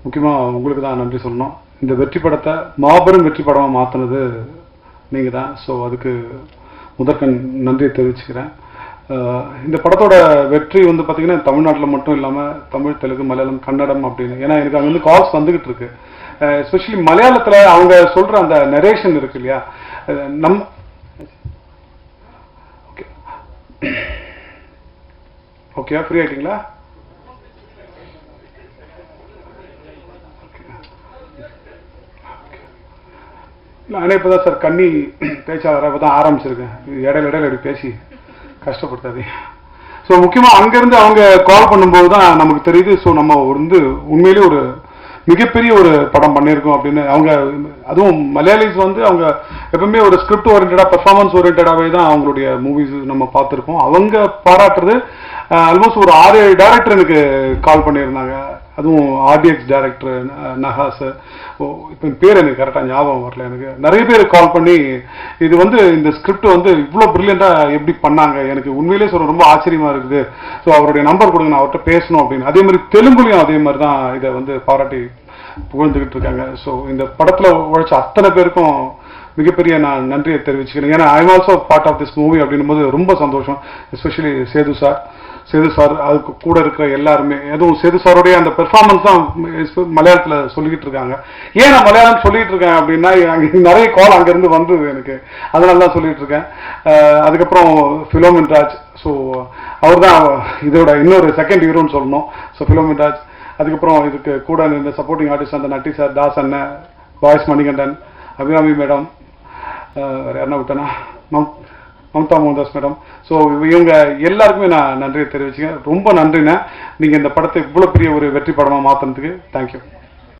முக்கியமாக உங்களுக்கு தான் நன்றி சொல்லணும். இந்த வெற்றி படத்தை மாபெரும் வெற்றி படமாக மாற்றினது நீங்கள் தான். ஸோ அதுக்கு முதற்கண் நன்றியை தெரிவிச்சுக்கிறேன். இந்த படத்தோட வெற்றி வந்து பார்த்தீங்கன்னா தமிழ்நாட்டில் மட்டும் இல்லாமல் தமிழ், தெலுங்கு, மலையாளம், கன்னடம் அப்படின்னு, ஏன்னா எனக்கு அங்கே வந்து கால்ஸ் வந்துகிட்டு இருக்கு. எஸ்பெஷலி மலையாளத்தில் அவங்க சொல்கிற அந்த நரேஷன் இருக்கு இல்லையா, ஓகே ஓகே ஃப்ரீ ஆகிட்டீங்களா? நானே இப்போ தான் சார் கண்ணி பேச்சாளராக இப்போ தான் ஆரம்பிச்சிருக்கேன். இடையில இப்படி பேசி கஷ்டப்படுத்தாது. ஸோ முக்கியமாக அங்கேருந்து அவங்க கால் பண்ணும்போது தான் நமக்கு தெரியுது. ஸோ நம்ம வந்து உண்மையிலேயே ஒரு மிகப்பெரிய ஒரு படம் பண்ணியிருக்கோம் அப்படின்னு. அவங்க அதுவும் மலையாளிஸ் வந்து அவங்க எப்பவுமே ஒரு ஸ்கிரிப்ட் ஓரியன்டாக, பெர்ஃபார்மன்ஸ் ஓரியன்டாகவே தான் அவங்களுடைய மூவிஸ் நம்ம பார்த்துருப்போம். அவங்க பாராட்டுறது ஆல்மோஸ்ட் ஒரு 6 டைரக்டர் எனக்கு கால் பண்ணியிருந்தாங்க. அதுவும் ஆர்டிஎக்ஸ் டைரக்டர் நஹாஸ், இப்போ பேர் எனக்கு கரெக்டாக ஞாபகம் வரல. எனக்கு நிறைய பேர் கால் பண்ணி இது வந்து இந்த ஸ்கிரிப்ட் வந்து இவ்வளோ பிரில்லியண்டாக எப்படி பண்ணாங்க, எனக்கு உண்மையிலேயே சொல்ல ரொம்ப ஆச்சரியமாக இருக்குது. ஸோ அவருடைய நம்பர் கொடுங்க, நான் அவர்கிட்ட பேசணும் அப்படின்னு. அதே மாதிரி தெலுங்குலையும் அதே மாதிரி தான் இதை வந்து பாராட்டி புகழ்ந்துக்கிட்டு இருக்காங்க. ஸோ இந்த படத்தில் உழைச்ச அத்தனை பேருக்கும் மிகப்பெரிய நான் நன்றியை தெரிவிச்சுக்கிறேன். ஏன்னா I also part of this movie அப்படின்னும் போது ரொம்ப சந்தோஷம். எஸ்பெஷலி சேது சார் அதுக்கு கூட இருக்கிற எல்லாருமே, எதுவும் சேது சாருடைய அந்த பெர்ஃபார்மன்ஸ் தான் மலையாளத்தில் சொல்லிக்கிட்டு இருக்காங்க. ஏன் நான் மலையாளம் சொல்லிட்டு இருக்கேன் அப்படின்னா, அங்கே நிறைய கால் அங்கேருந்து வந்தது எனக்கு, அதனால தான் சொல்லிட்டு இருக்கேன். அதுக்கப்புறம் ஃபிலோமின் ராஜ், ஸோ அவர் தான் இதோட இன்னொரு செகண்ட் ஹீரோன்னு சொல்லணும். ஸோ ஃபிலோமின் ராஜ், அதுக்கப்புறம் இதுக்கு கூட இந்த சப்போர்ட்டிங் ஆர்டிஸ்ட் அந்த நட்டி சார், தாஸ் அண்ணன், வாய்ஸ் மணிகண்டன், அபிராமி மேடம், வேறு யாருன்னா விட்டேன்னா மம்தா மோகன்தாஸ் மேடம். ஸோ இவங்க எல்லாருக்குமே நான் நன்றியை தெரிவிச்சுக்கேன். ரொம்ப நன்றிண்ணே, நீங்கள் இந்த படத்தை இவ்வளோ பெரிய ஒரு வெற்றி படமாக மாற்றினதுக்கு. தேங்க்யூ.